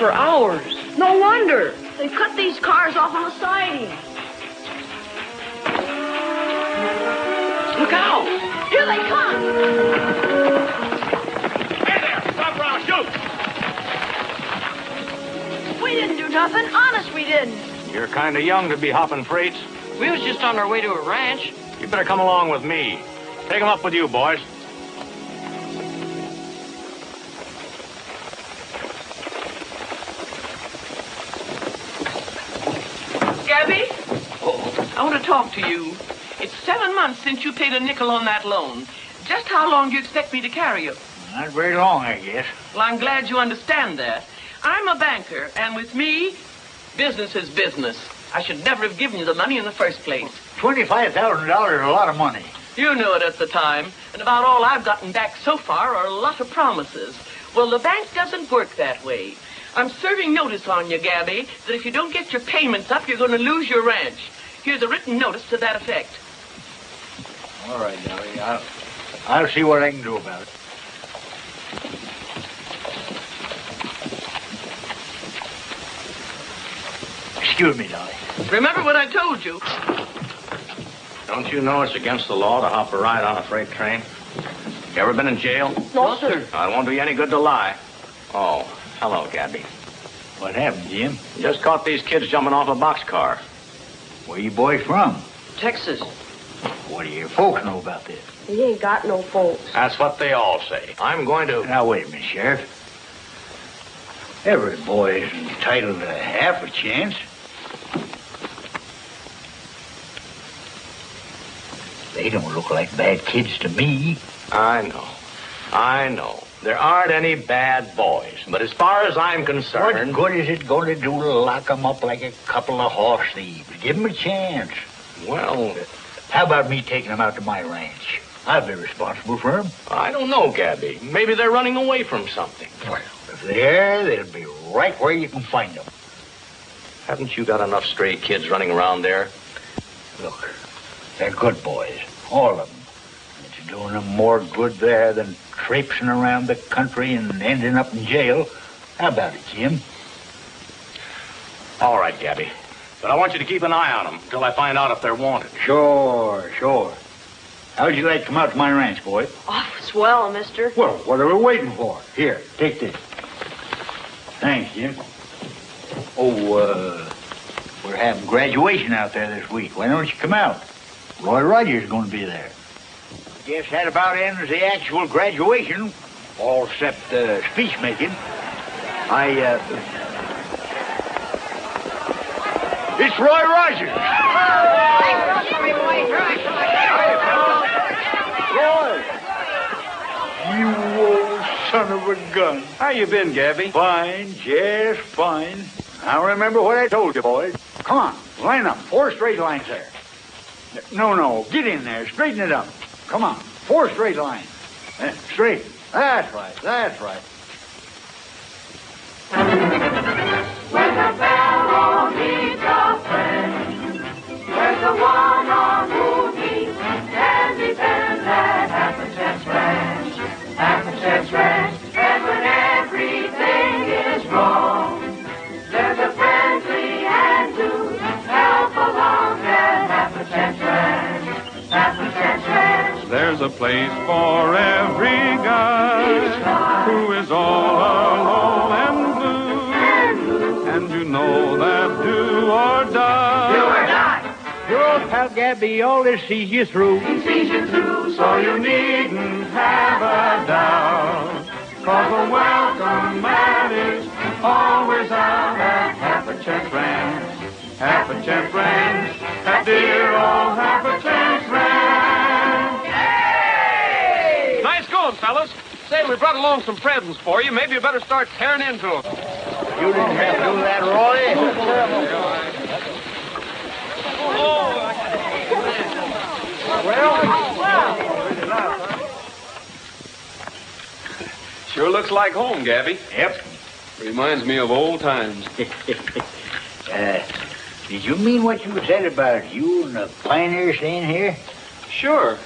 for hours. No wonder. They cut these cars off on the siding. Look out! Here they come! Hey there! Stop around! Shoot! We didn't do nothing. Honest, we didn't. You're kind of young to be hopping freights. We was just on our way to a ranch. You better come along with me. Take them up with you, boys. Gabby? I want to talk to you. It's 7 months since you paid a nickel on that loan. Just how long do you expect me to carry you? Not very long, I guess. Well, I'm glad you understand that. I'm a banker, and with me, business is business. I should never have given you the money in the first place. $25,000 is a lot of money. You knew it at the time, and about all I've gotten back so far are a lot of promises. Well, the bank doesn't work that way. I'm serving notice on you, Gabby, that if you don't get your payments up, you're going to lose your ranch. Here's a written notice to that effect. All right, Dolly. I'll see what I can do about it. Excuse me, Dolly. Remember what I told you. Don't you know it's against the law to hop a ride on a freight train? You ever been in jail? No, sir. It won't do you any good to lie. Oh, hello, Gabby. What happened, Jim? Just caught these kids jumping off a boxcar. Where you boys from? Texas. What do your folks know about this? He ain't got no folks. That's what they all say. I'm going to... Now, wait a minute, Sheriff. Every boy is entitled to half a chance. They don't look like bad kids to me. I know. There aren't any bad boys. But as far as I'm concerned... What good is it going to do to lock them up like a couple of horse thieves? Give them a chance. Well... How about me taking them out to my ranch? I'll be responsible for them. I don't know, Gabby. Maybe they're running away from something. Well, if they're, they'll be right where you can find them. Haven't you got enough stray kids running around there? Look, they're good boys, all of them. It's doing them more good there than traipsing around the country and ending up in jail. How about it, Jim? All right, Gabby. But I want you to keep an eye on them until I find out if they're wanted. Sure. How would you like to come out to my ranch, boy? Oh, swell, mister. Well, what are we waiting for? Here, take this. Thanks, Jim. Oh, we're having graduation out there this week. Why don't you come out? Roy Rogers is going to be there. Guess that about ends the actual graduation, all except speech making. It's Roy Rogers. Roy! You old son of a gun. How you been, Gabby? Fine, just fine. Now remember what I told you, boys. Come on, line up. 4 straight lines there. No, get in there. Straighten it up. Come on, 4 straight lines. Straight. That's right. When the fellow needs a friend, there's the one on whom he can depend at Appetite's Ranch. Appetite's Ranch, and when everything is wrong, there's a friendly hand to help along at Appetite's Ranch. Appetite's Ranch. There's a place for every guy who is all alone and blue. And you know that do or die. Do or die. Your old pal Gabby always sees you through. He sees you through, So you needn't have a doubt, 'cause a welcome man is always out at Appetite's Ranch. Appetite's Ranch, that dear old Appetite's Ranch. Hey! Nice going, fellas. Say, we brought along some presents for you. Maybe you better start tearing into them. You didn't have to do that, Roy. Sure looks like home, Gabby. Yep. Reminds me of old times. Did you mean what you said about you and the pioneer staying here? Sure.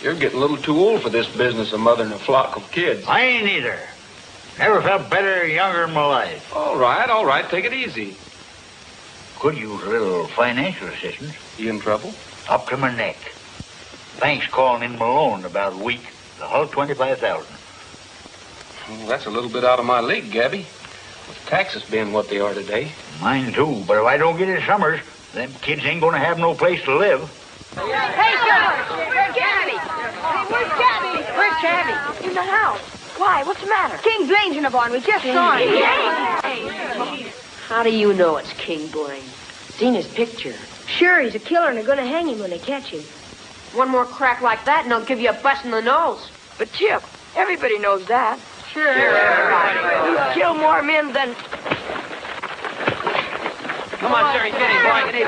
You're getting a little too old for this business of mothering a flock of kids. I ain't either. Never felt better younger in my life. All right. Take it easy. Could use a little financial assistance. You in trouble? Up to my neck. Bank's calling in my loan in about a week. The whole $25,000. Well, that's a little bit out of my league, Gabby. With taxes being what they are today. Mine too, but if I don't get it summers, them kids ain't gonna have no place to live. Hey, Gabby! Where's Gabby? Hey, where's Gabby? Where's Gabby? In the house. Why? What's the matter? King Blaine's in the barn. We just saw him. How do you know it's King Blaine? Seen his picture. Sure, he's a killer, and they're going to hang him when they catch him. One more crack like that, and they'll give you a bust in the nose. But, Chip, everybody knows that. Sure, everybody knows. You kill more men than... Come on, Jerry, get him, boy. Get him,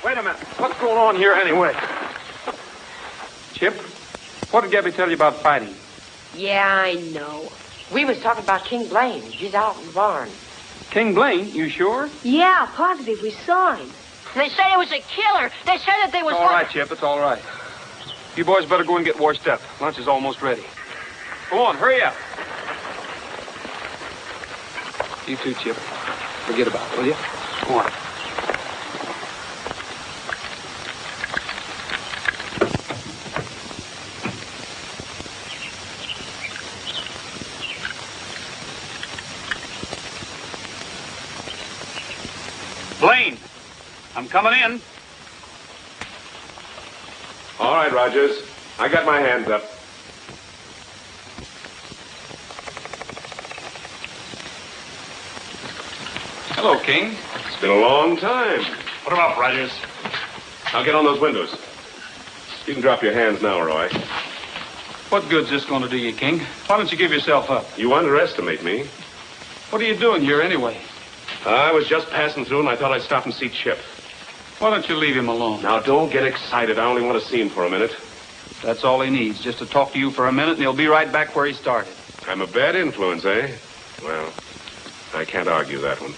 Wait a minute. What's going on here anyway? Chip, what did Gabby tell you about fighting? Yeah, I know. We was talking about King Blaine. He's out in the barn. King Blaine, you sure? Yeah, positive. We saw him. They said it was a killer. They said that they was... All right, Chip, it's all right. You boys better go and get washed up. Lunch is almost ready. Go on, hurry up. You too, Chip. Forget about it, will you? Go on. Blaine, I'm coming in. All right, Rogers. I got my hands up. Hello, King. It's been a long time. Put him up, Rogers. I'll get on those windows. You can drop your hands now, Roy. What good's this going to do you, King? Why don't you give yourself up? You underestimate me. What are you doing here anyway? I was just passing through, and I thought I'd stop and see Chip. Why don't you leave him alone? Now, don't get excited. I only want to see him for a minute. That's all he needs, just to talk to you for a minute, and he'll be right back where he started. I'm a bad influence, eh? Well, I can't argue that one.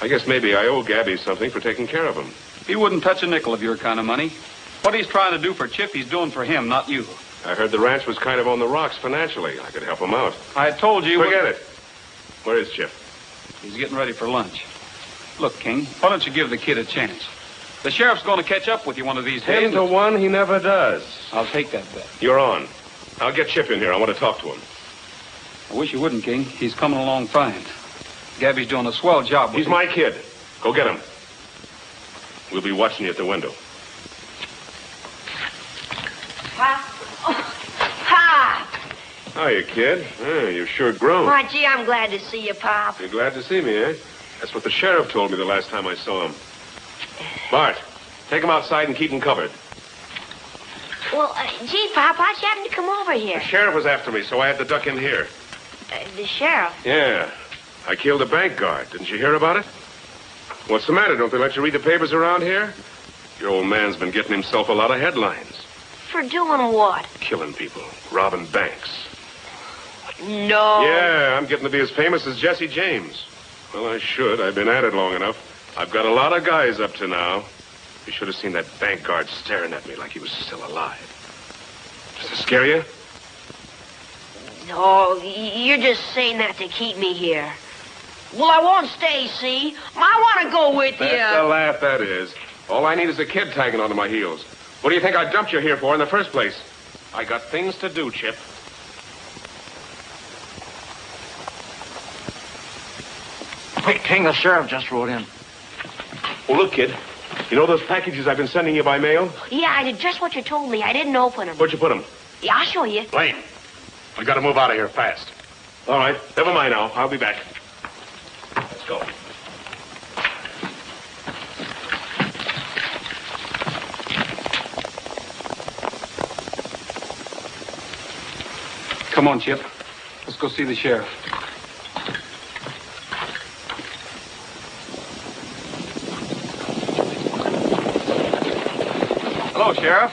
I guess maybe I owe Gabby something for taking care of him. He wouldn't touch a nickel of your kind of money. What he's trying to do for Chip, he's doing for him, not you. I heard the ranch was kind of on the rocks financially. I could help him out. I told you... Forget it. Where is Chip? He's getting ready for lunch. Look, King, why don't you give the kid a chance? The sheriff's going to catch up with you one of these days. 10 to 1, he never does. I'll take that bet. You're on. I'll get Chip in here. I want to talk to him. I wish you wouldn't, King. He's coming along fine. Gabby's doing a swell job with He's him. my kid. Go get him. We'll be watching you at the window. Pop! Hiya, kid. You've sure grown. Why, gee, I'm glad to see you, Pop. You're glad to see me, eh? That's what the sheriff told me the last time I saw him. Bart, take him outside and keep him covered. Well, gee, Pop, how'd you happen to come over here? The sheriff was after me, so I had to duck in here. The sheriff? Yeah. I killed a bank guard. Didn't you hear about it? What's the matter? Don't they let you read the papers around here? Your old man's been getting himself a lot of headlines. For doing what? Killing people. Robbing banks. No. Yeah, I'm getting to be as famous as Jesse James. Well, I should. I've been at it long enough. I've got a lot of guys up to now. You should have seen that bank guard staring at me like he was still alive. Does it scare you? No, you're just saying that to keep me here. Well, I won't stay, see? I want to go with you. That's a laugh, that is. All I need is a kid tagging onto my heels. What do you think I dumped you here for in the first place? I got things to do, Chip. Quick, King, the sheriff just rode in. Well, look, kid. You know those packages I've been sending you by mail? Yeah, I did just what you told me. I didn't open them. Where'd you put them? Yeah, I'll show you. Blaine, we gotta move out of here fast. All right. Never mind now. I'll be back. Let's go. Come on, Chip. Let's go see the sheriff. Hello, Sheriff.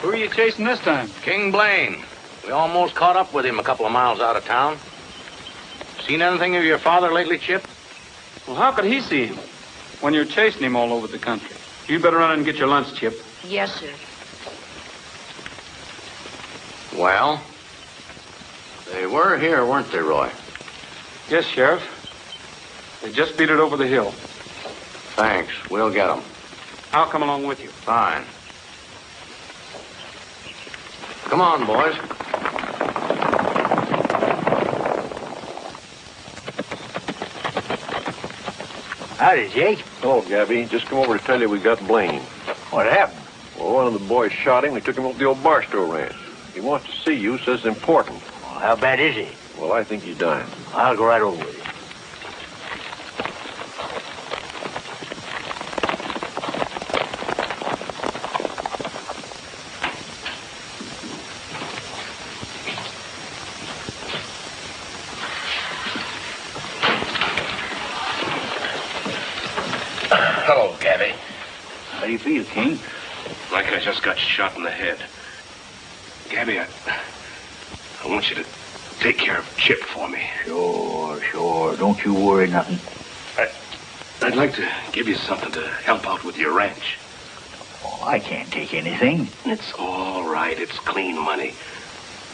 Who are you chasing this time? King Blaine. We almost caught up with him a couple of miles out of town. Seen anything of your father lately, Chip? Well, how could he see him when you're chasing him all over the country? You better run and get your lunch, Chip. Yes, sir. Well, they were here, weren't they, Roy? Yes, Sheriff. They just beat it over the hill. Thanks. We'll get them. I'll come along with you. Fine. Come on, boys. Howdy, Jake. Hello, Gabby. Just come over to tell you we got Blaine. What happened? Well, one of the boys shot him. They took him up to the old Barstow Ranch. He wants to see you, says it's important. Well, how bad is he? Well, I think he's dying. I'll go right over with you. Hello, Gabby. How do you feel, King? Like I just got shot in the head. Gabby, I want you to take care of Chip for me. Sure. Don't you worry nothing. I'd like to give you something to help out with your ranch. Oh, I can't take anything. It's all right. It's clean money.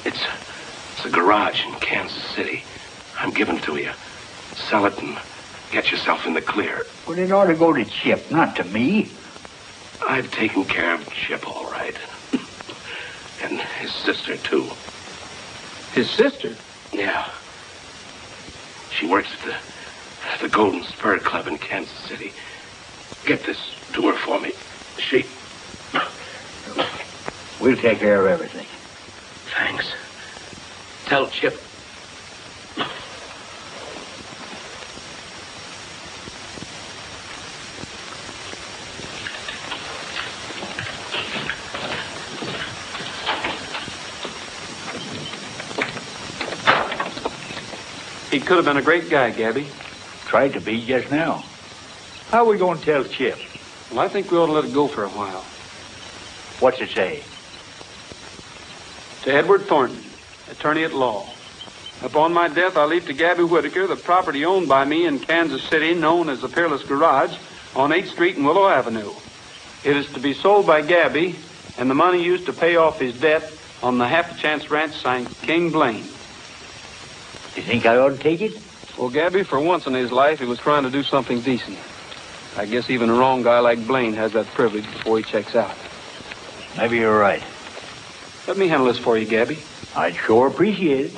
It's a garage in Kansas City. I'm giving it to you. Sell it and get yourself in the clear. Well, it ought to go to Chip, not to me. I've taken care of Chip all right. And his sister, too. His sister? Yeah. She works at the Golden Spur Club in Kansas City. Get this to her for me. She... We'll take care of everything. Thanks. Tell Chip. He could have been a great guy, Gabby. Tried to be just now. How are we going to tell Chip? Well, I think we ought to let it go for a while. What's it say? To Edward Thornton, attorney at law. Upon my death, I leave to Gabby Whitaker the property owned by me in Kansas City, known as the Peerless Garage, on 8th Street and Willow Avenue. It is to be sold by Gabby, and the money used to pay off his debt on the Half a Chance Ranch, signed King Blaine. You think I ought to take it? Well, Gabby, for once in his life, he was trying to do something decent. I guess even a wrong guy like Blaine has that privilege before he checks out. Maybe you're right. Let me handle this for you, Gabby. I'd sure appreciate it.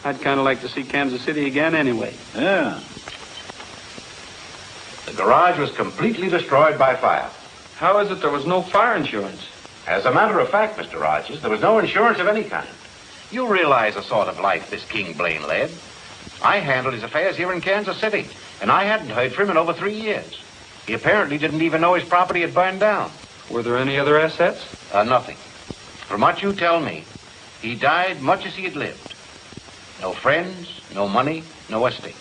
I'd kind of like to see Kansas City again anyway. Yeah. The garage was completely destroyed by fire. How is it there was no fire insurance? As a matter of fact, Mr. Rogers, there was no insurance of any kind. You realize the sort of life this King Blaine led. I handled his affairs here in Kansas City, and I hadn't heard from him in over 3 years. He apparently didn't even know his property had burned down. Were there any other assets? Nothing. From what you tell me, he died much as he had lived. No friends, no money, no estate.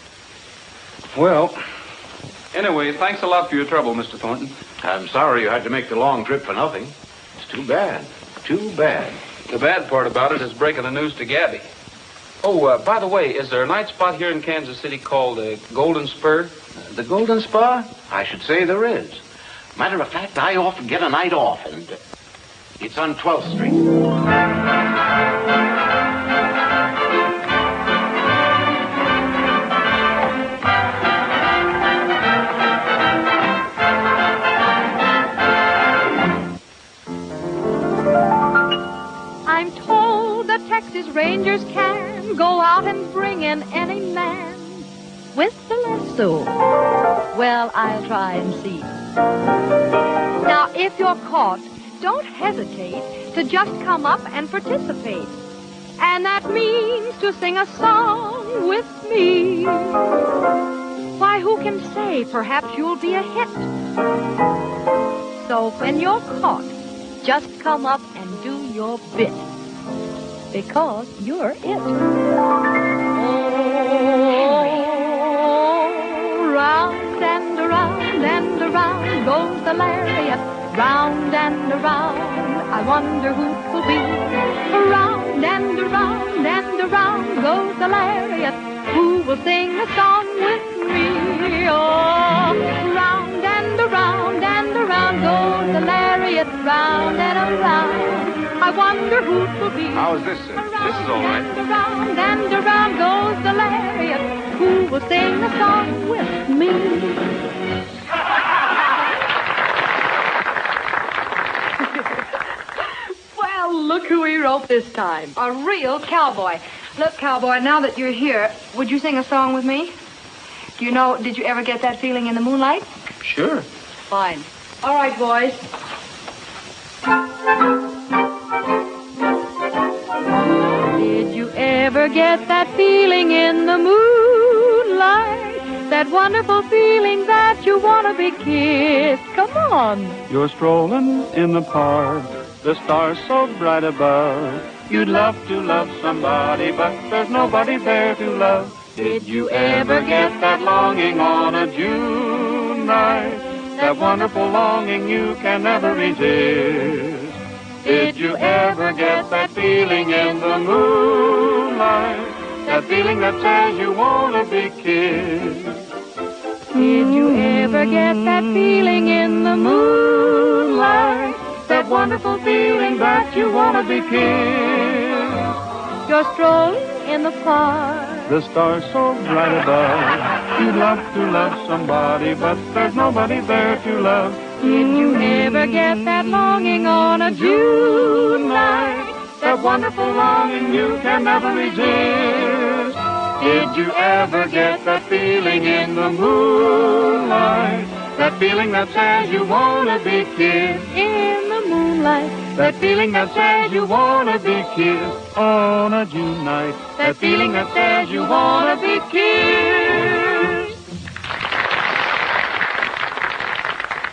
Well, anyway, thanks a lot for your trouble, Mr. Thornton. I'm sorry you had to make the long trip for nothing. It's too bad. Too bad. The bad part about it is breaking the news to Gabby. Oh, by the way, is there a night spot here in Kansas City called Golden Spur? The Golden Spur? I should say there is. Matter of fact, I often get a night off, and it's on 12th Street. I'm told the Texas Rangers can go out and bring in any man with the lasso. Well, I'll try and see. Now, if you're caught, don't hesitate to just come up and participate. And that means to sing a song with me. Why, who can say perhaps you'll be a hit? So when you're caught, just come up and do your bit. Because you're it. Oh, round and around goes the lariat. Round and around, I wonder who 'twill be. Around and around goes the lariat. Who will sing a song with me? oh, round and around goes the lariat, round and around. I wonder who will be. How is this, sir? This is all right. Around and around goes the lariat. Who will sing a song with me? Well, look who we wrote this time. A real cowboy. Look, cowboy, now that you're here, would you sing a song with me? Do you know, did you ever get that feeling in the moonlight? Sure. Fine. All right, boys. Did you ever get that feeling in the moonlight? That wonderful feeling that you want to be kissed? Come on. You're strolling in the park, the stars so bright above. You'd love to love somebody, but there's nobody there to love. Did you ever get that longing on a June night? That wonderful longing you can never resist. Did you ever get that feeling in the moonlight? That feeling that says you want to be kissed. Did you ever get that feeling in the moonlight? That wonderful feeling that you want to be kissed. You're strolling in the park. The stars so bright above. You'd love to love somebody, but there's nobody there to love. Did you ever get that longing on a June night? That wonderful longing you can never resist. Did you ever get that feeling in the moonlight? That feeling that says you want to be kissed. In the moonlight. That feeling that says you want to be kissed on a June night. That feeling that says you want to be kissed.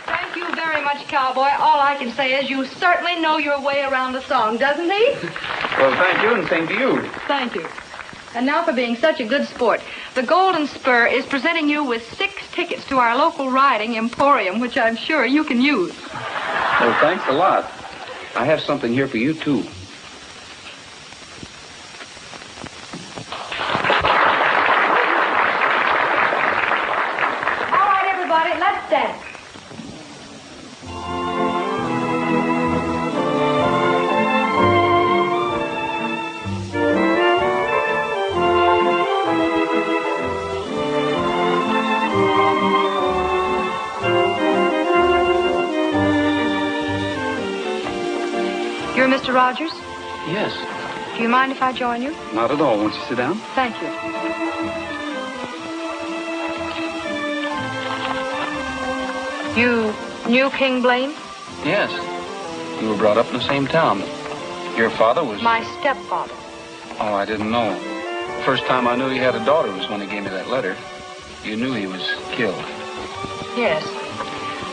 Thank you very much, cowboy. All I can say is you certainly know your way around the song, doesn't he? Well, thank you, and same to you. Thank you. And now for being such a good sport. The Golden Spur is presenting you with 6 tickets to our local riding emporium, which I'm sure you can use. Well, thanks a lot. I have something here for you, too. All right, everybody, let's dance. You're Mr. Rogers? Yes. Do you mind if I join you? Not at all. Won't you sit down? Thank you. You knew King Blaine? Yes. You were brought up in the same town. Your father was... My stepfather. Oh, I didn't know. First time I knew he had a daughter was when he gave me that letter. You knew he was killed. Yes.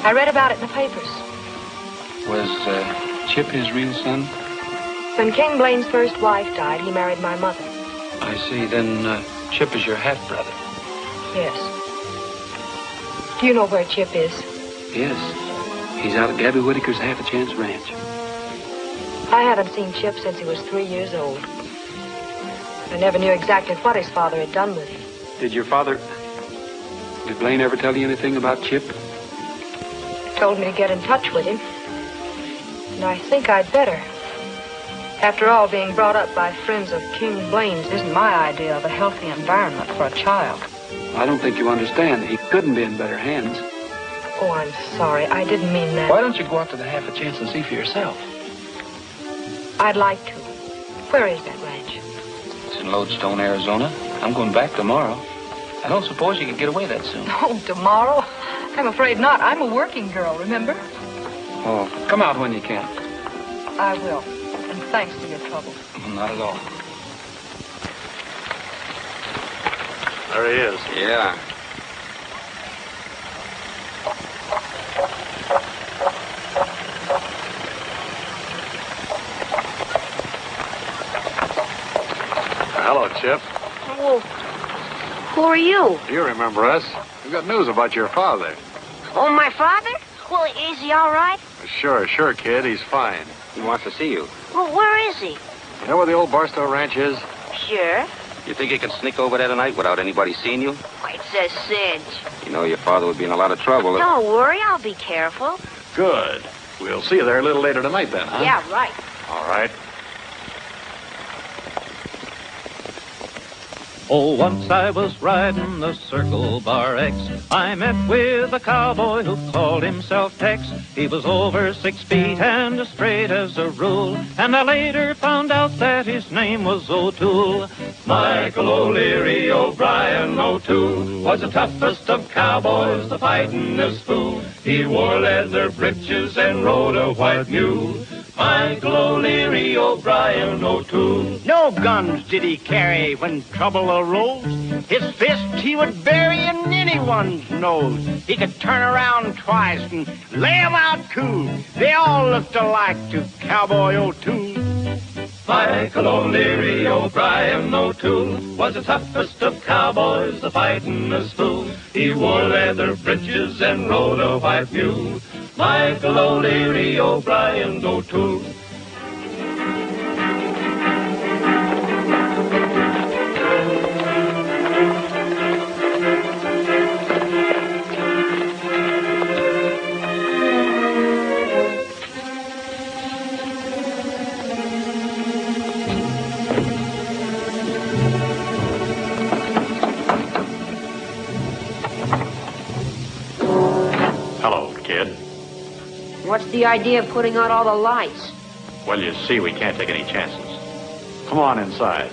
I read about it in the papers. Was Chip his real son? When King Blaine's first wife died, he married my mother. I see. Then Chip is your half-brother. Yes. Do you know where Chip is? Yes. He's out at Gabby Whitaker's half-a-chance ranch. I haven't seen Chip since he was 3 years old. I never knew exactly what his father had done with him. Did Blaine ever tell you anything about Chip? Told me to get in touch with him. And I think I'd better. After all, being brought up by friends of King Blaine's isn't my idea of a healthy environment for a child. I don't think you understand. He couldn't be in better hands. Oh, I'm sorry. I didn't mean that. Why don't you go out to the half-a-chance and see for yourself? I'd like to. Where is that ranch? It's in Lodestone, Arizona. I'm going back tomorrow. I don't suppose you can get away that soon. Oh, tomorrow? I'm afraid not. I'm a working girl, remember? Oh, come out when you can. I will. And thanks for your trouble. Not at all. There he is. Yeah. Hello, Chip. Oh, who are you? You remember us. We've got news about your father. Oh, my father? Well, is he all right? Sure, kid. He's fine. He wants to see you. Well, where is he? You know where the old Barstow Ranch is? Sure. You think you can sneak over there tonight without anybody seeing you? It's a cinch. You know your father would be in a lot of trouble. Don't worry, I'll be careful. Good. We'll see you there a little later tonight then, huh? Yeah, right. All right. Oh, once I was riding the Circle Bar X. I met with a cowboy who called himself Tex. He was over 6 feet and as straight as a rule. And I later found out that his name was O'Toole. Michael O'Leary O'Brien O'Toole was the toughest of cowboys, the fightingest fool. He wore leather breeches and rode a white mule. Michael O'Leary O'Brien O'Toole. No guns did he carry when trouble arose. His fist he would bury in anyone's nose. He could turn around twice and lay 'em out cool. They all looked alike to Cowboy O'Toole. Michael O'Leary O'Brien O'Toole was the toughest of cowboys, the fightingest fool. He wore leather breeches and rode a white mule. Michael O'Leary O'Brien O'Toole. Hello, kid. What's the idea of putting out all the lights? Well, you see, we can't take any chances. Come on inside.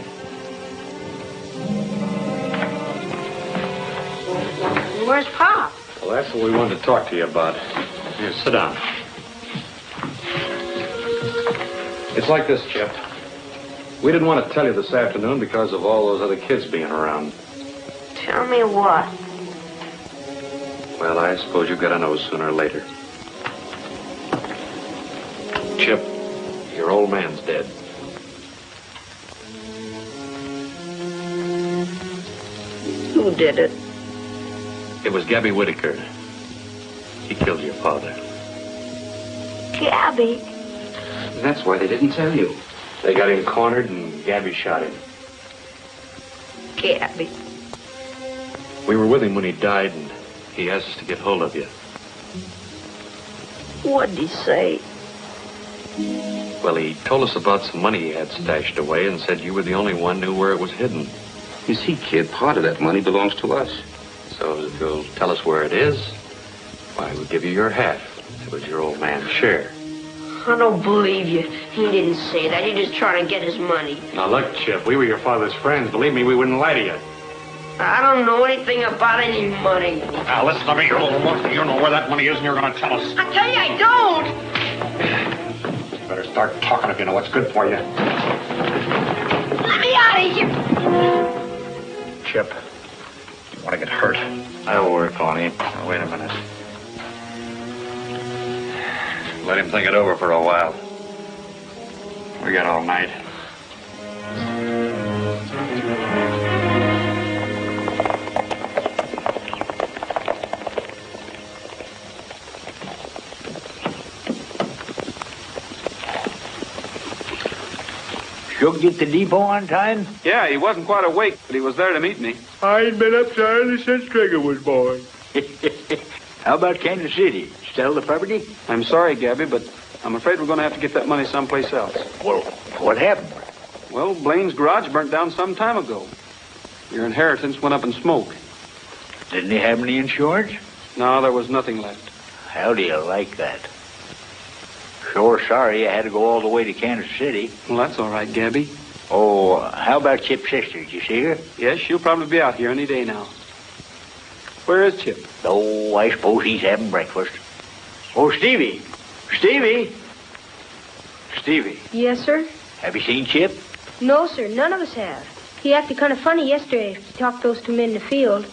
Where's Pop? Well, that's what we wanted to talk to you about. Here, sit down. It's like this, Chip. We didn't want to tell you this afternoon because of all those other kids being around. Tell me what? Well, I suppose you've got to know sooner or later. Chip, your old man's dead. Who did it? It was Gabby Whitaker. He killed your father. Gabby? That's why they didn't tell you. They got him cornered and Gabby shot him. Gabby. We were with him when he died and he asked us to get hold of you. What'd he say? Well, he told us about some money he had stashed away and said you were the only one who knew where it was hidden. You see, kid, part of that money belongs to us. So if you'll tell us where it is, why, we'll give you your half. It was your old man's share. I don't believe you. He didn't say that. He's just trying to get his money. Now, look, Chip, we were your father's friends. Believe me, we wouldn't lie to you. I don't know anything about any money. Now, listen to me, you little monkey. You know where that money is and you're going to tell us. I tell you, I don't. You better start talking if you know what's good for you. Let me out of here. Chip, you want to get hurt? I'll work on him. Now, wait a minute. Let him think it over for a while. We got all night. You'll get the depot on time? Yeah, he wasn't quite awake, but he was there to meet me. I ain't been up to early since Trigger was born. How about Kansas City? Sell the property? I'm sorry, Gabby, but I'm afraid we're going to have to get that money someplace else. Well, what happened? Well, Blaine's garage burnt down some time ago. Your inheritance went up in smoke. Didn't he have any insurance? No, there was nothing left. How do you like that? Sure sorry I had to go all the way to Kansas City. Well, that's all right, Gabby. Oh, how about Chip's sister? Did you see her? Yes, she'll probably be out here any day now. Where is Chip? Oh, I suppose he's having breakfast. Oh, Stevie. Stevie. Stevie, Yes, sir? have you seen Chip? No, sir. None of us have. He acted kind of funny yesterday. He talked those 2 men in the field.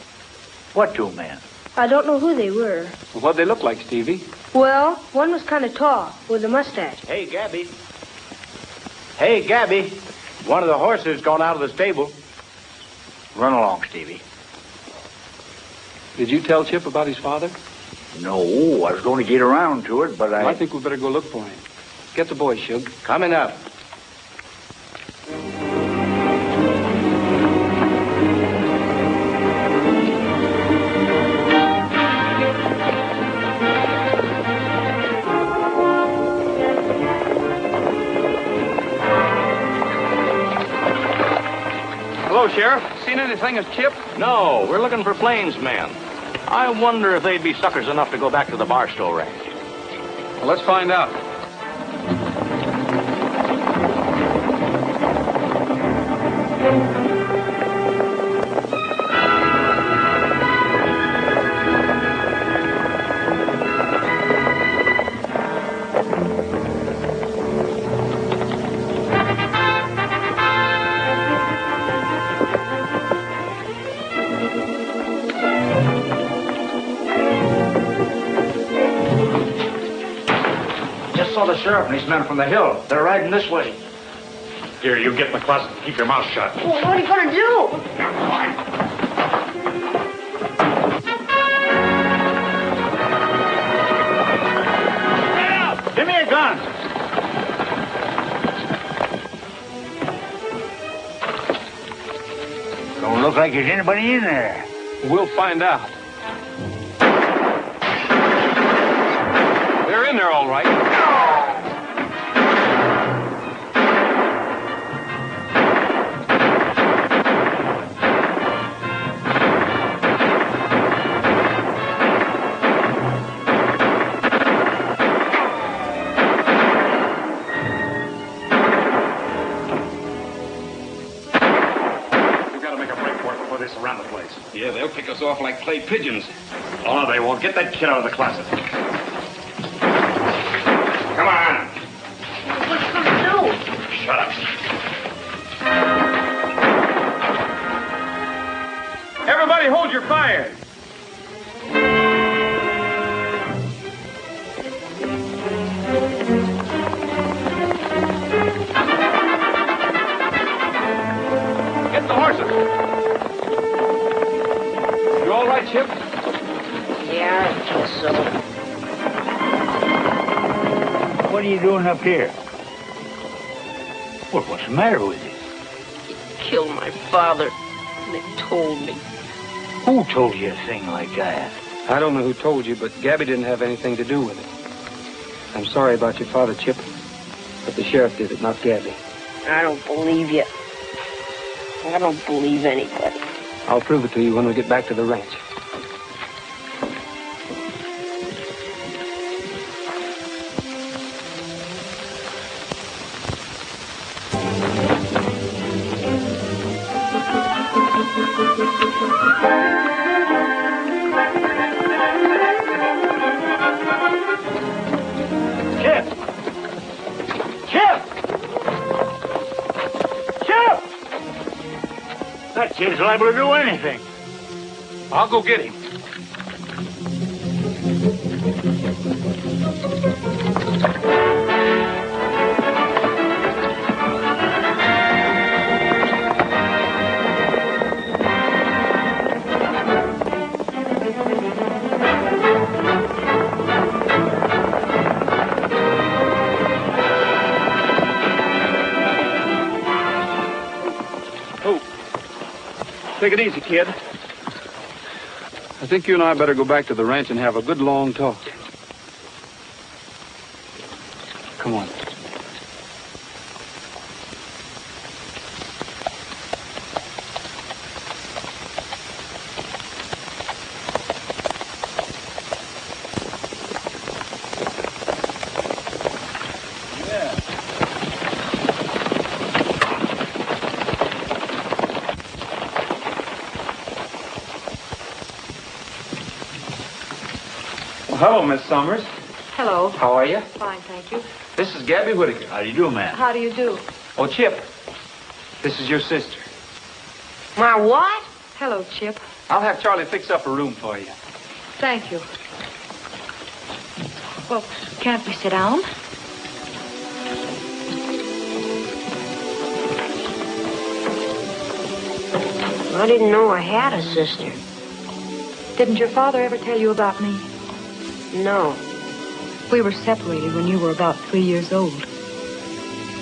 What 2 men? I don't know who they were. Well, what'd they look like, Stevie? Well, one was kind of tall, with a mustache. Hey, Gabby. Hey, Gabby. One of the horses gone out of the stable. Run along, Stevie. Did you tell Chip about his father? No, I was going to get around to it, but Well, I think we better go look for him. Get the boy, Shug. Coming up. Hello, Sheriff. Seen anything of Chip? No, we're looking for plainsmen. I wonder if they'd be suckers enough to go back to the Barstow Ranch. Well, let's find out. Saw the sheriff and his men from the hill. They're riding this way. Here, you get in the closet and keep your mouth shut. Well, what are you going to do? Yeah, give me a gun. Don't look like there's anybody in there. We'll find out. They're in there all right. Around the place. Yeah, they'll pick us off like clay pigeons. Oh, they won't. Get that kid out of the closet. Come on. What's he going to do? Shut up. Everybody hold your fire. Get the horses. You all right, Chip? Yeah, I guess so. What are you doing up here? Well, what's the matter with you? He killed my father, and they told me. Who told you a thing like that? I don't know who told you, but Gabby didn't have anything to do with it. I'm sorry about your father, Chip, but the sheriff did it, not Gabby. I don't believe you. I don't believe anybody. I'll prove it to you when we get back to the ranch. That kid's liable to do anything. I'll go get him. Take it easy, kid. I think you and I better go back to the ranch and have a good long talk. Come on. Hello, Miss Summers. Hello. How are you? Fine, thank you. This is Gabby Whitaker. How do you do, ma'am? How do you do? Oh, Chip. This is your sister. My what? Hello, Chip. I'll have Charlie fix up a room for you. Thank you. Well, can't we sit down? I didn't know I had a sister. Didn't your father ever tell you about me? No. We were separated when you were about 3 years old.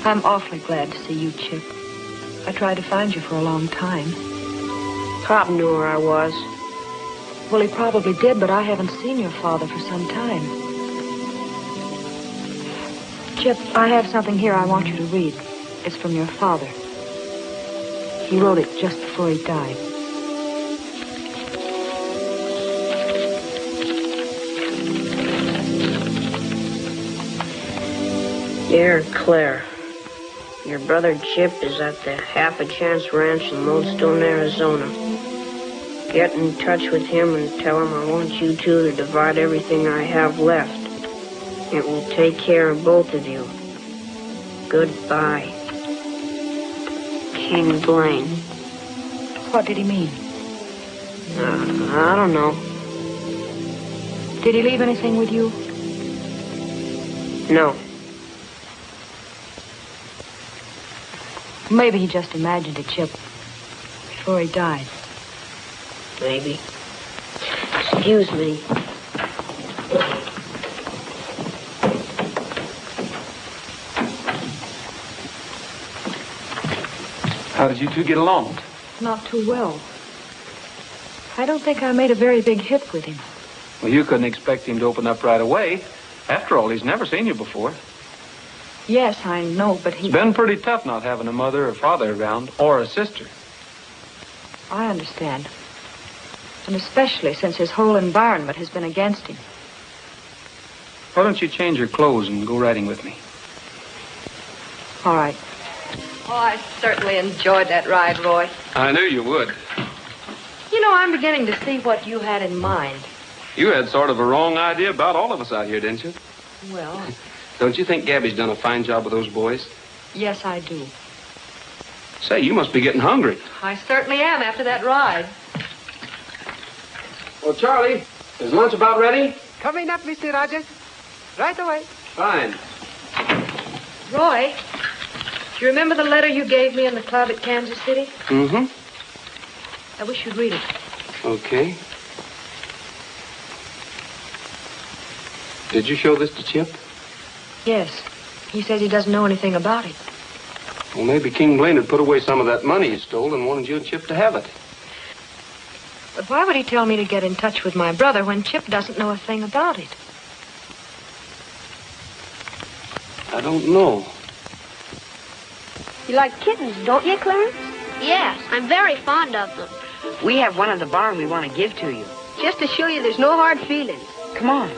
I'm awfully glad to see you, Chip. I tried to find you for a long time. Pop knew where I was. Well, he probably did, but I haven't seen your father for some time. Chip, I have something here I want you to read. It's from your father. He wrote it just before he died. Dear Claire, your brother Chip is at the Half a Chance Ranch in Lodestone, Arizona. Get in touch with him and tell him I want you two to divide everything I have left. It will take care of both of you. Goodbye. King Blaine. What did he mean? I don't know. Did he leave anything with you? No. Maybe he just imagined it, Chip, before he died. Maybe. Excuse me. How did you two get along? Not too well. I don't think I made a very big hit with him. Well, you couldn't expect him to open up right away. After all, he's never seen you before. Yes, I know, but he... It's been pretty tough not having a mother or father around, or a sister. I understand. And especially since his whole environment has been against him. Why don't you change your clothes and go riding with me? All right. Oh, I certainly enjoyed that ride, Roy. I knew you would. You know, I'm beginning to see what you had in mind. You had sort of a wrong idea about all of us out here, didn't you? Well, Don't you think Gabby's done a fine job with those boys? yes, I do. Say, you must be getting hungry. I certainly am after that ride. Well, Charlie, is lunch about ready? Coming up, Mr. Rogers. Right away. Fine. Roy, do you remember the letter you gave me in the club at Kansas City? Mm-hmm. I wish you'd read it. Okay. Did you show this to Chip? Yes. He says he doesn't know anything about it. Well, maybe King Blaine had put away some of that money he stole and wanted you and Chip to have it. But why would he tell me to get in touch with my brother when Chip doesn't know a thing about it? I don't know. You like kittens, don't you, Clarence? Yes, I'm very fond of them. We have one in the barn we want to give to you. Just to show you there's no hard feelings. Come on.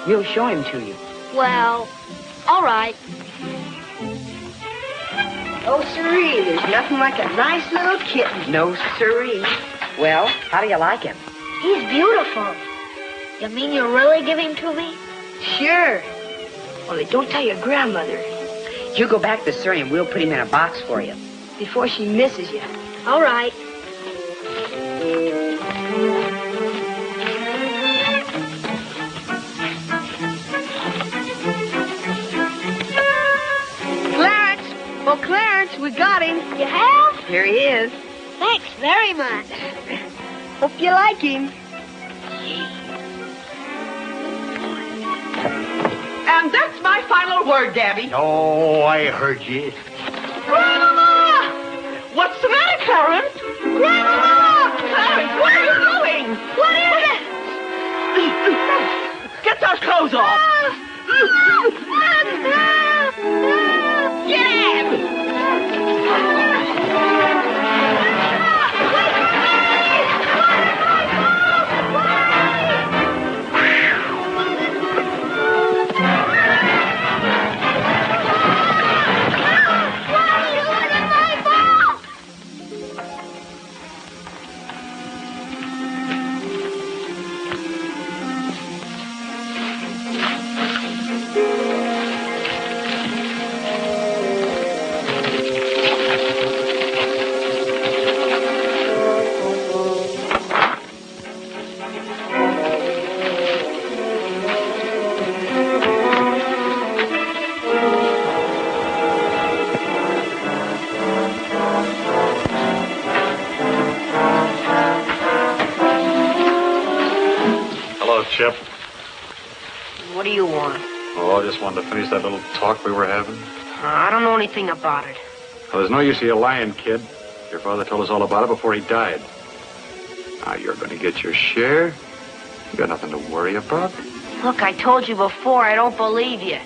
We'll show him to you. Well, all right. Oh, siree, there's nothing like a nice little kitten. No siree. Well, how do you like him? He's beautiful. You mean you'll really give him to me? Sure. Only don't tell your grandmother You go back to Surrey and we'll put him in a box for you. before she misses you. All right. Clarence! Oh, Clarence, we got him. You have? Here he is. Thanks very much. Hope you like him. And that's my final word, Gabby. Oh, I heard you. Grandma! What's the matter, Clarence? Grandma! Clarence, where are you going? What is it? Get those clothes off. Get in! Chip. What do you want? Oh, I just wanted to finish that little talk we were having. I don't know anything about it. Well, there's no use of you lying, kid. Your father told us all about it before he died. Now, you're going to get your share. You got nothing to worry about. Look, I told you before, I don't believe you.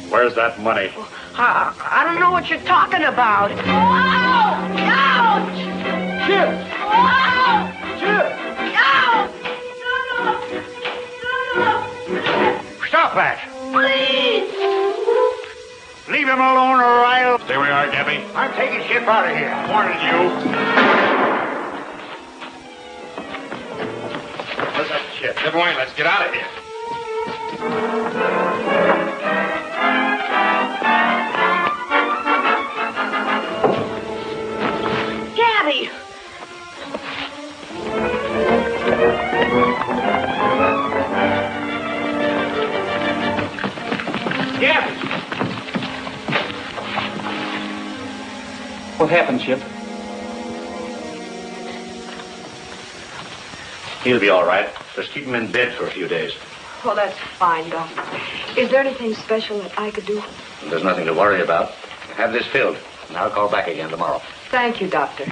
Where's that money? I don't know what you're talking about. Ouch! Ouch! Chip! Ouch! Chip! Stop that! Please! Leave him alone or I'll... Stay where you are, Gabby. I'm taking Chip out of here. I'm warning you. Where's that Chip? Never mind, let's get out of here. Gabby! Gabby! What happened, Chip? He'll be all right. Just keep him in bed for a few days. Well, that's fine, Doctor. Is there anything special that I could do? There's nothing to worry about. Have this filled, and I'll call back again tomorrow. Thank you, Doctor.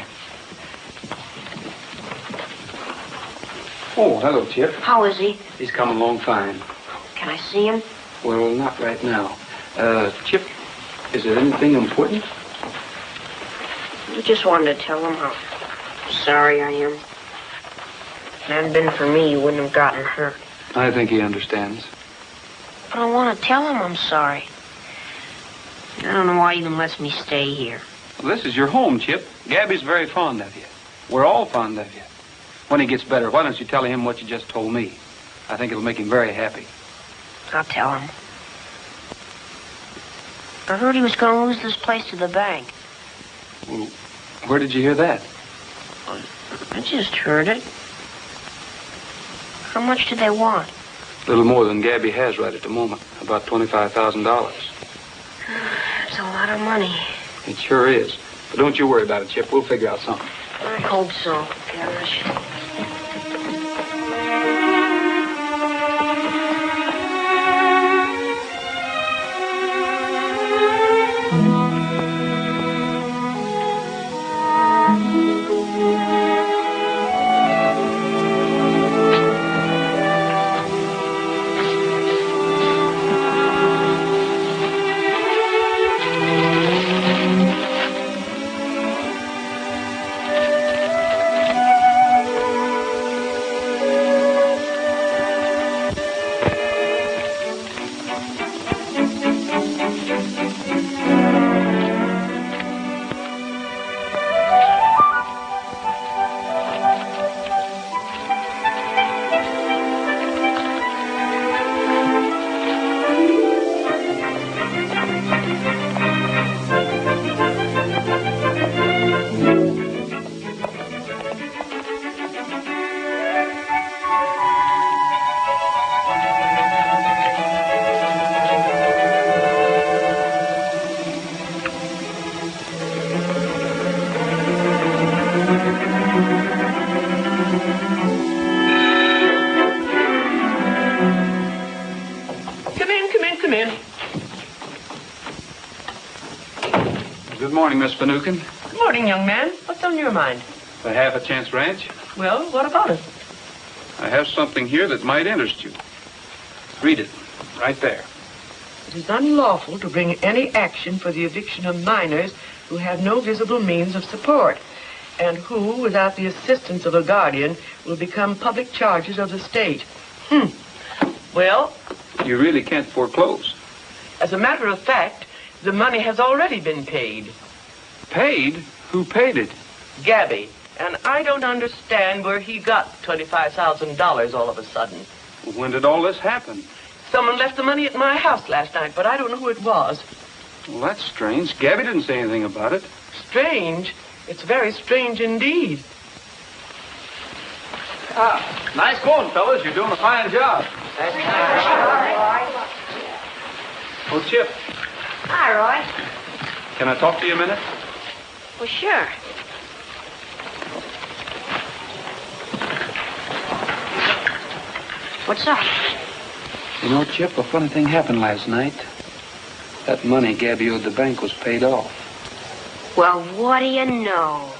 Oh, hello, Chip. How is he? He's coming along fine. Can I see him? Well, not right now. Chip, is there anything important? I just wanted to tell him how sorry I am. If it hadn't been for me, you wouldn't have gotten hurt. I think he understands. But I want to tell him I'm sorry. I don't know why he even lets me stay here. Well, this is your home, Chip. Gabby's very fond of you. We're all fond of you. When he gets better, why don't you tell him what you just told me? I think it'll make him very happy. I'll tell him. I heard he was going to lose this place to the bank. Well, where did you hear that? I just heard it. How much do they want? A little more than Gabby has right at the moment. About $25,000. That's a lot of money. It sure is. But don't you worry about it, Chip. We'll figure out something. I hope so, gosh. Good morning, Miss Finucane. Good morning, young man. What's on your mind? The Half a Chance Ranch. Well, what about it? I have something here that might interest you. Read it. Right there. It is unlawful to bring any action for the eviction of minors who have no visible means of support and who, without the assistance of a guardian, will become public charges of the state. Well? You really can't foreclose. As a matter of fact, the money has already been paid. Paid? Who paid it? Gabby. And I don't understand where he got $25,000 all of a sudden. When did all this happen? Someone left the money at my house last night, but I don't know who it was. Well, that's strange. Gabby didn't say anything about it. Strange? It's very strange indeed. Nice going, fellas. You're doing a fine job. Oh, Chip. Hi, Roy. Can I talk to you a minute? Well, sure. What's up? You know, Chip, a funny thing happened last night. That money Gabby owed the bank was paid off. Well, what do you know?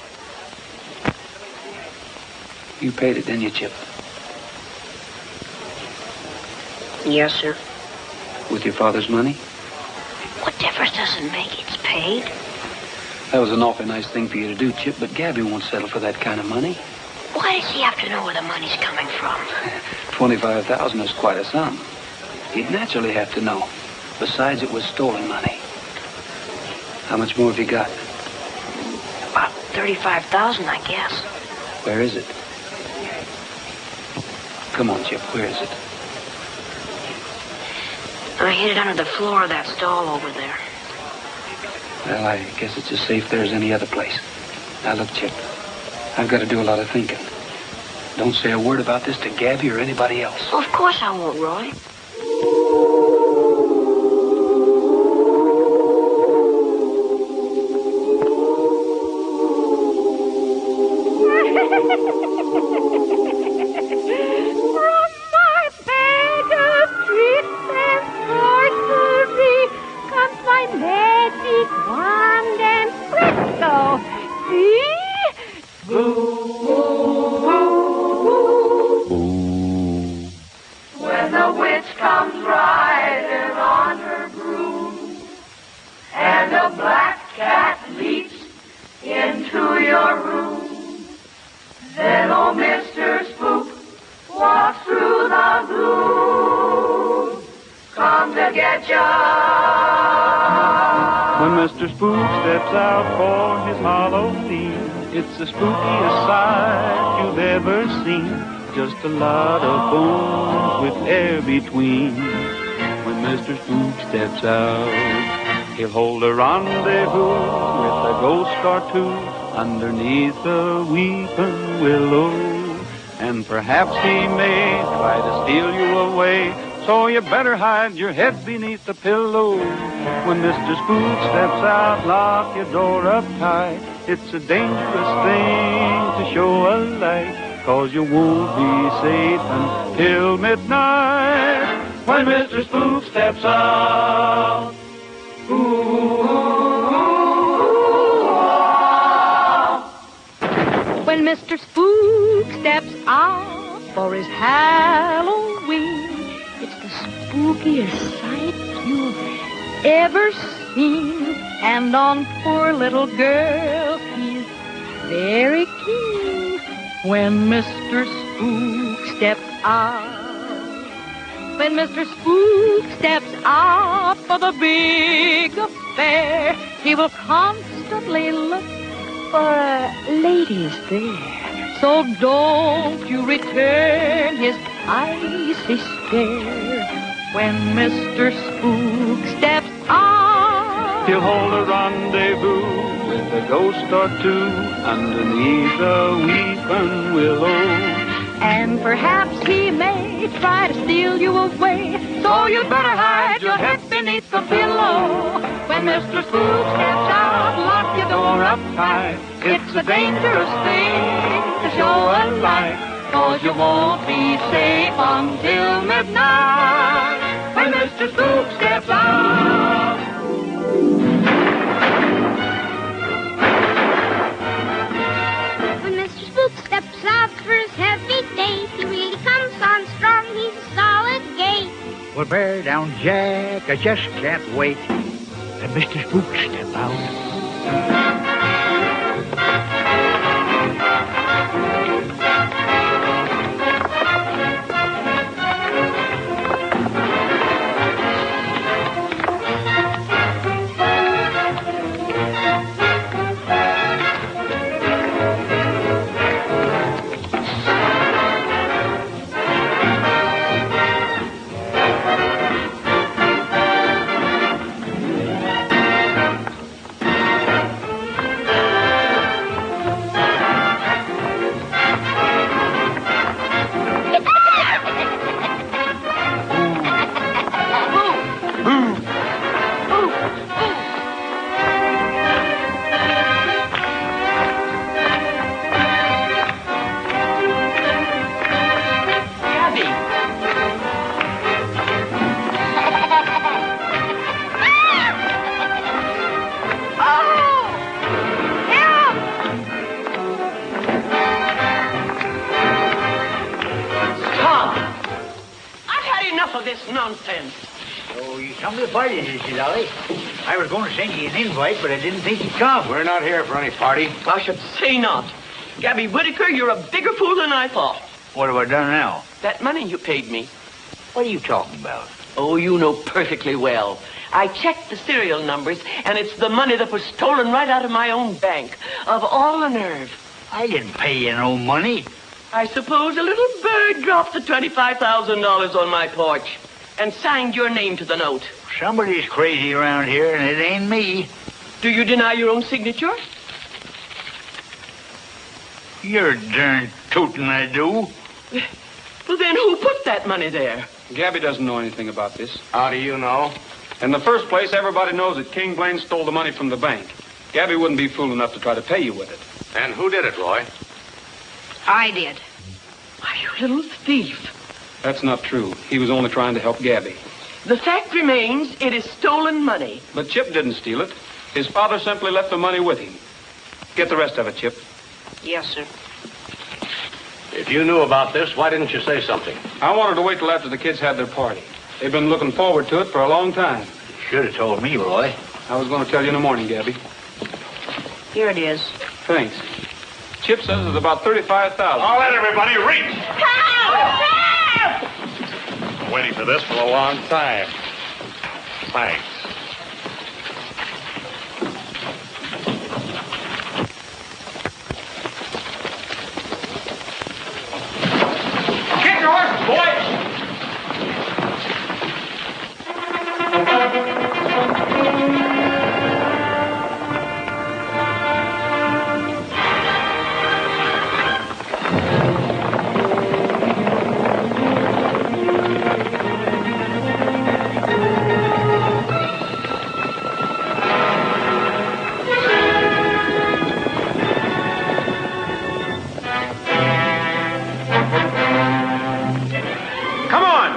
You paid it, didn't you, Chip? Yes, sir. With your father's money? What difference does it make? It's paid. That was an awfully nice thing for you to do, Chip, but Gabby won't settle for that kind of money. Why does he have to know where the money's coming from? $25,000 is quite a sum. He'd naturally have to know. Besides, it was stolen money. How much more have you got? About $35,000, I guess. Where is it? Come on, Chip, where is it? I hid it under the floor of that stall over there. Well, I guess it's as safe there as any other place. Now, look, Chip, I've got to do a lot of thinking. Don't say a word about this to Gabby or anybody else. Well, of course I won't, Roy. When Mr. Spook steps out for his Halloween, it's the spookiest sight you've ever seen. Just a lot of bones with air between. When Mr. Spook steps out, he'll hold a rendezvous with a ghost or two underneath the weeping willow. And perhaps he may try to steal you away, so you better hide your head beneath the pillow. When Mr. Spook steps out, lock your door up tight. It's a dangerous thing to show a light, 'cause you won't be safe until midnight. When Mr. Spook steps out. When Mr. Spook steps out for his Halloween, it's the spookiest sight you've ever seen. And on poor little girls he's very keen. When Mr. Spook steps out, when Mr. Spook steps out for the big affair, he will constantly look for ladies there. So don't you return his icy stare. When Mr. Spook steps out, he'll hold a rendezvous with a ghost or two underneath a weeping willow. And perhaps he may try to steal you away, so you better hide your head beneath the pillow. When Mr. Spook steps out, lock your door up tight. It's a dangerous thing to show a light, 'cause you won't be safe until midnight. When Mr. Spook steps out. When Mr. Spook steps out for his heavy day, he really comes on strong, he's a solid gate. Well, bear down, Jack, I just can't wait. And Mr. Spook step out. Come to the party, did you, Dolly? I was going to send you an invite, but I didn't think you'd come. We're not here for any party. I should say not. Gabby Whitaker, you're a bigger fool than I thought. What have I done now? That money you paid me. What are you talking about? Oh, you know perfectly well. I checked the serial numbers, and it's the money that was stolen right out of my own bank. Of all the nerve. I didn't pay you no money. I suppose a little bird dropped the $25,000 on my porch and signed your name to the note. Somebody's crazy around here, and it ain't me. Do you deny your own signature? You're darn tootin' I do. Well, then who put that money there? Gabby doesn't know anything about this. How do you know? In the first place, everybody knows that King Blaine stole the money from the bank. Gabby wouldn't be fool enough to try to pay you with it. And who did it, Roy? I did. Why, you little thief. That's not true. He was only trying to help Gabby. The fact remains, it is stolen money. But Chip didn't steal it. His father simply left the money with him. Get the rest of it, Chip. Yes, sir. If you knew about this, why didn't you say something? I wanted to wait till after the kids had their party. They've been looking forward to it for a long time. Should have told me, Roy. I was going to tell you in the morning, Gabby. Here it is. Thanks. Chip says it's about $35,000. All right, everybody, reach! Help! Been waiting for this for a long time. Thanks. Get your horses, boys! Come on!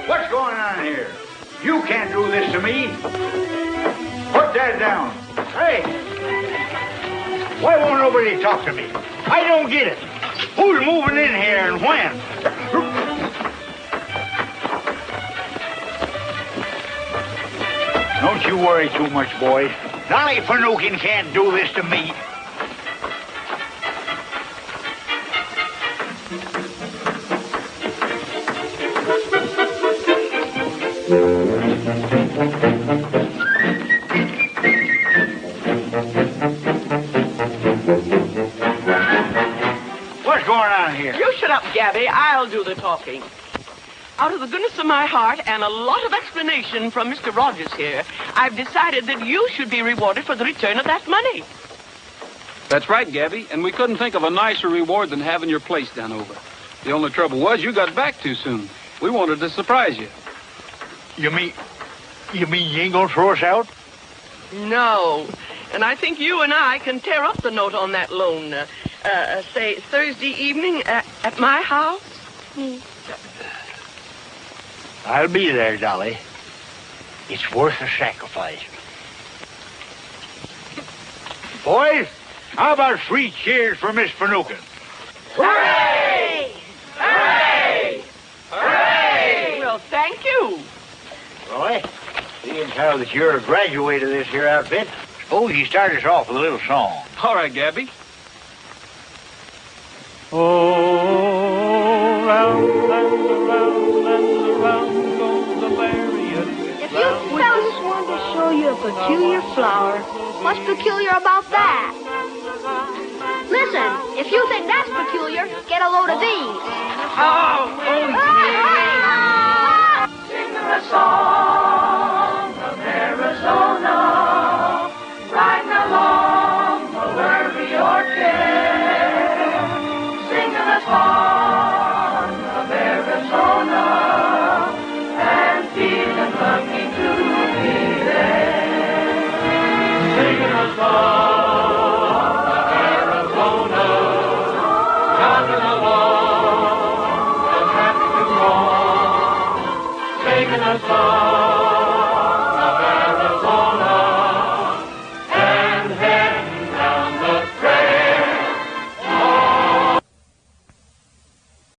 What's going on here? You can't do this to me. Put that down. Hey! Why won't nobody talk to me? I don't get it. Who's moving in here and when? Don't you worry too much, boys. Dolly Finucane can't do this to me. What's going on here? You shut up, Gabby. I'll do the talking. Out of the goodness of my heart and a lot of explanation from Mr. Rogers here, I've decided that you should be rewarded for the return of that money. That's right, Gabby, and we couldn't think of a nicer reward than having your place done over. The only trouble was you got back too soon. We wanted to surprise you. You mean you ain't gonna throw us out? No. And I think you and I can tear up the note on that loan, say, Thursday evening at my house. I'll be there, Dolly. It's worth the sacrifice. Boys, how about 3 cheers for Miss Finucane? Hooray! Hooray! Hooray! Well, thank you. Roy, seeing how that you're a graduate of this here outfit, suppose you start us off with a little song. All right, Gabby. Oh, round and around and around goes the lariat. If you fellas want to show you a peculiar flower, what's peculiar about that? Listen, if you think that's peculiar, get a load of these. Sing a song of Arizona, riding along the worry or care. Singing a song of Arizona, and feeling lucky to be there. Singing a song of Arizona, jogging along and happy to go. Singing a song